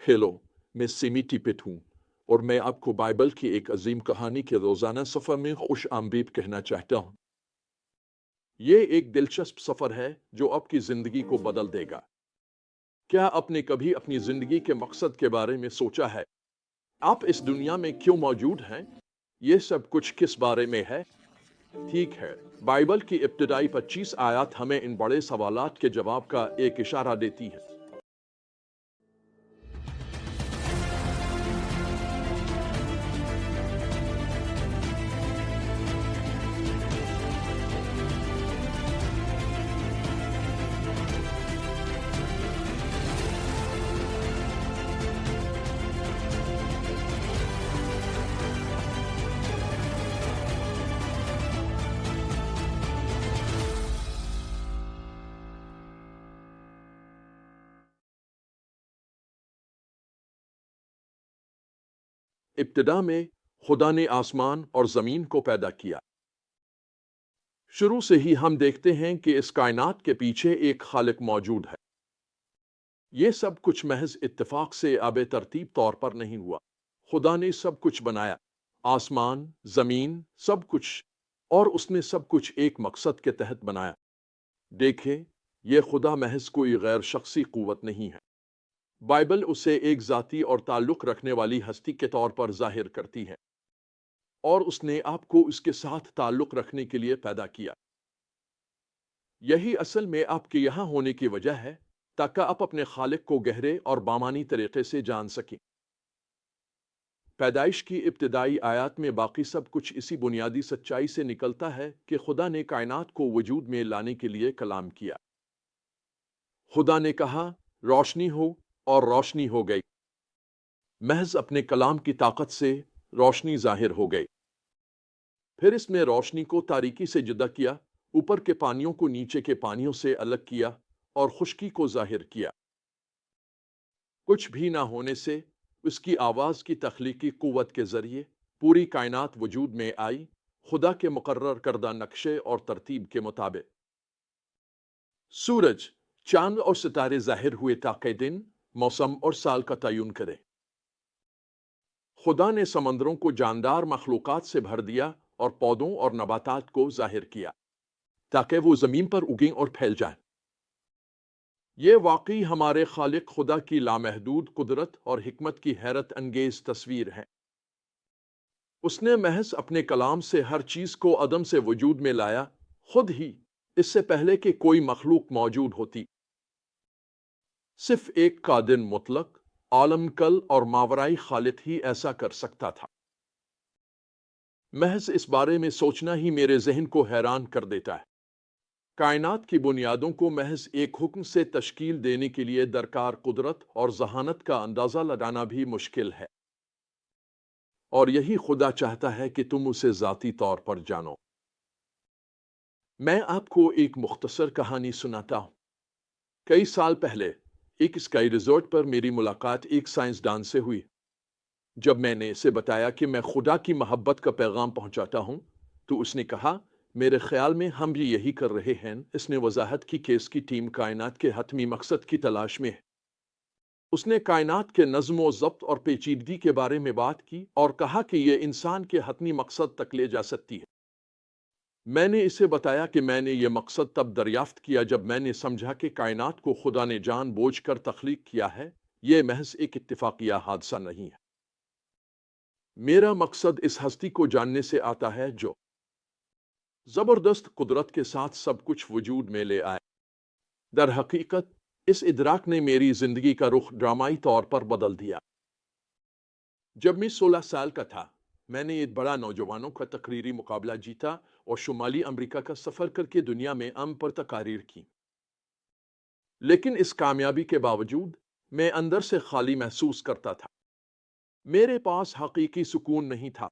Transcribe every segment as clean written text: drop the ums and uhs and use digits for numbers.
Hello, मैं सिमी टिपिट हूँ और मैं आपको बाइबल की एक अजीम कहानी के रोज़ाना सफ़र में खुश आमदीद कहना चाहता हूँ। ये एक दिलचस्प सफ़र है जो आपकी ज़िंदगी को बदल देगा। क्या आपने कभी अपनी ज़िंदगी के मकसद के बारे में सोचा है? आप इस दुनिया में क्यों मौजूद हैं? ये सब कुछ किस बारे में है? ठीक है, बाइबल की इब्तिदाई 25 आयत हमें इन बड़े सवालात के जवाब का एक इशारा देती है। इब्तिदा में खुदा ने आसमान और ज़मीन को पैदा किया। शुरू से ही हम देखते हैं कि इस कायनात के पीछे एक खालिक मौजूद है। ये सब कुछ महज इत्तेफाक से आबे तरतीब तौर पर नहीं हुआ। खुदा ने सब कुछ बनाया, आसमान, जमीन, सब कुछ, और उसने सब कुछ एक मकसद के तहत बनाया। देखें, ये खुदा महज कोई गैर शख्सी कुव्वत नहीं है। बाइबल उसे एक जाती और ताल्लुक रखने वाली हस्ती के तौर पर जाहिर करती है, और उसने आपको उसके साथ ताल्लुक रखने के लिए पैदा किया। यही असल में आपके यहाँ होने की वजह है, ताकि आप अपने खालिक को गहरे और बामानी तरीके से जान सकें। पैदाइश की इब्तिदाई आयत में बाकी सब कुछ इसी बुनियादी सच्चाई से निकलता है कि खुदा ने कायनात को वजूद में लाने के लिए कलाम किया। खुदा ने कहा, रोशनी हो, और रोशनी हो गई। महज अपने कलाम की ताकत से रोशनी जाहिर हो गई। फिर इसने रोशनी को तारीकी से जुदा किया, ऊपर के पानियों को नीचे के पानियों से अलग किया और खुश्की को जाहिर किया। कुछ भी ना होने से उसकी आवाज़ की तख्लीकी कुव्वत के ज़रिए पूरी कायनात वजूद में आई, खुदा के मुकर्रर करदा नक्शे और तरतीब के मुताबिक। सूरज, चांद और सितारे ज़ाहिर हुए ताकि दिन, मौसम और साल का तयन करें। खुदा ने समंदरों को जानदार मखलूक़ात से भर दिया और पौधों और नबातात को ज़ाहिर किया, ताकि वो ज़मीन पर उगें और फैल जाएं। ये वाकई हमारे खालिक खुदा की लामहदूद कुदरत और हिकमत की हैरत अंगेज तस्वीर है। उसने महज अपने कलाम से हर चीज़ को अदम से वजूद में लाया, खुद ही, इससे पहले कि कोई मखलूक मौजूद होती। सिर्फ एक कादिर मुतलक, आलम कल और मावराई खालिक ही ऐसा कर सकता था। महज इस बारे में सोचना ही मेरे जहन को हैरान कर देता है। कायनात की बुनियादों को महज एक हुक्म से तश्कील देने के लिए दरकार कुदरत और जहानत का अंदाज़ा लगाना भी मुश्किल है। और यही खुदा चाहता है कि तुम उसे ज़ाती तौर पर जानो। मैं आपको एक मुख्तसर कहानी सुनाता हूँ। कई साल पहले एक स्काई रिजॉर्ट पर मेरी मुलाकात एक साइंसदान से हुई। जब मैंने इसे बताया कि मैं खुदा की मोहब्बत का पैगाम पहुंचाता हूं, तो उसने कहा, मेरे ख्याल में हम भी यही कर रहे हैं। इसने वजाहत की कि इसकी टीम कायनात के हतमी मकसद की तलाश में है। उसने कायनात के नज़्म व ज़ब्त और पेचीदगी के बारे में बात की और कहा कि यह इंसान के हतमी मकसद तक ले जा सकती है। मैंने इसे बताया कि मैंने ये मकसद तब दरियाफ्त किया जब मैंने समझा कि कायनात को खुदा ने जानबूझकर तख्लीक किया है, ये महज एक इत्तिफाकिया हादसा नहीं है। मेरा मकसद इस हस्ती को जानने से आता है जो जबरदस्त कुदरत के साथ सब कुछ वजूद में ले आए। दर हकीकत इस इदराक ने मेरी जिंदगी का रुख ड्रामाई तौर पर बदल दिया। जब मैं 16 साल का था, मैंने एक बड़ा नौजवानों का तकरीरी मुकाबला जीता और शुमाली अमेरिका का सफर करके दुनिया में अम पर तकारीर की। लेकिन इस कामयाबी के बावजूद मैं अंदर से खाली महसूस करता था। मेरे पास हकीकी सुकून नहीं था।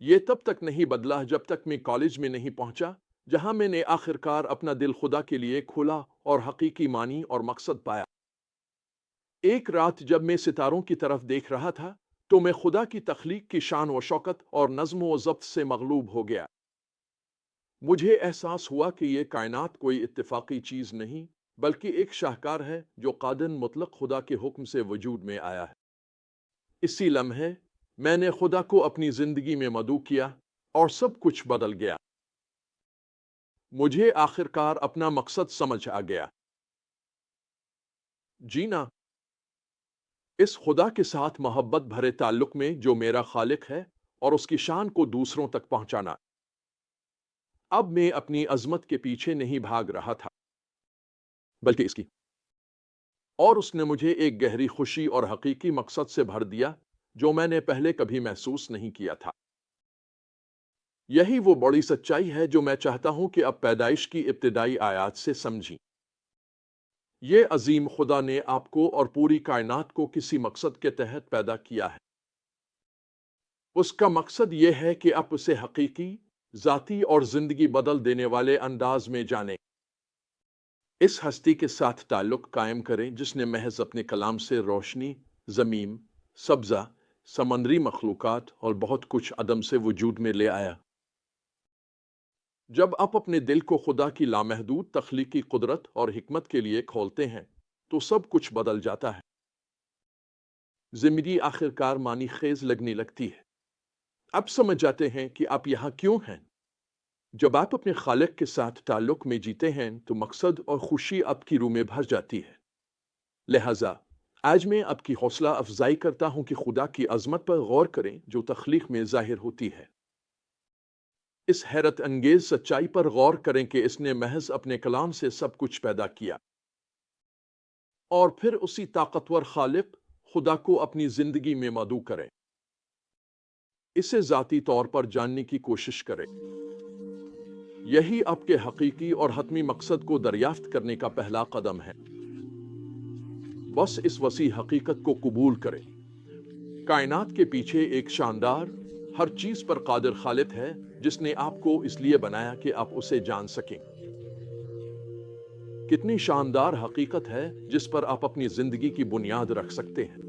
ये तब तक नहीं बदला जब तक मैं कॉलेज में नहीं पहुंचा, जहां मैंने आखिरकार अपना दिल खुदा के लिए खोला और हकीकी मानी और मकसद पाया। एक रात जब मैं सितारों की तरफ देख रहा था, तो मैं खुदा की तख्लीक की शान व शौकत और नज़्म व ज़ब्त से मगलूब हो गया। मुझे एहसास हुआ कि यह कायनात कोई इत्तेफाकी चीज़ नहीं, بلکہ ایک شاہکار ہے جو قادر مطلق خدا کے حکم سے وجود میں آیا ہے۔ اسی لمحے میں نے خدا کو اپنی زندگی میں مدعو کیا اور سب کچھ بدل گیا۔ مجھے آخرکار اپنا مقصد سمجھ آ گیا۔ جینا اس خدا کے ساتھ محبت بھرے تعلق میں جو میرا خالق ہے اور اس کی شان کو دوسروں تک پہنچانا۔ اب میں اپنی عظمت کے پیچھے نہیں بھاگ رہا تھا بلکہ اس کی، اور اس نے مجھے ایک گہری خوشی اور حقیقی مقصد سے بھر دیا جو میں نے پہلے کبھی محسوس نہیں کیا تھا۔ یہی وہ بڑی سچائی ہے جو میں چاہتا ہوں کہ اب پیدائش کی ابتدائی آیات سے سمجھیں۔ یہ عظیم خدا نے آپ کو اور پوری کائنات کو کسی مقصد کے تحت پیدا کیا ہے۔ اس کا مقصد یہ ہے کہ آپ اسے حقیقی، ذاتی اور زندگی بدل دینے والے انداز میں جانیں۔ اس ہستی کے ساتھ تعلق قائم کریں جس نے محض اپنے کلام سے روشنی، زمین، سبزہ، سمندری مخلوقات اور بہت کچھ عدم سے وجود میں لے آیا۔ جب آپ اپنے دل کو خدا کی لامحدود تخلیقی قدرت اور حکمت کے لیے کھولتے ہیں تو سب کچھ بدل جاتا ہے۔ زندگی آخرکار معنی خیز لگنے لگتی ہے۔ اب سمجھ جاتے ہیں کہ آپ یہاں کیوں ہیں۔ جب آپ اپنے خالق کے ساتھ تعلق میں جیتے ہیں تو مقصد اور خوشی آپ کی روح میں بھر جاتی ہے۔ لہٰذا آج میں آپ کی حوصلہ افزائی کرتا ہوں کہ خدا کی عظمت پر غور کریں جو تخلیق میں ظاہر ہوتی ہے۔ اس حیرت انگیز سچائی پر غور کریں کہ اس نے محض اپنے کلام سے سب کچھ پیدا کیا، اور پھر اسی طاقتور خالق خدا کو اپنی زندگی میں مدعو کریں۔ اسے ذاتی طور پر جاننے کی کوشش کریں۔ یہی آپ کے حقیقی اور حتمی مقصد کو دریافت کرنے کا پہلا قدم ہے۔ بس اس وسیع حقیقت کو قبول کریں۔ کائنات کے پیچھے ایک شاندار، ہر چیز پر قادر خالق ہے جس نے آپ کو اس لیے بنایا کہ آپ اسے جان سکیں۔ کتنی شاندار حقیقت ہے جس پر آپ اپنی زندگی کی بنیاد رکھ سکتے ہیں۔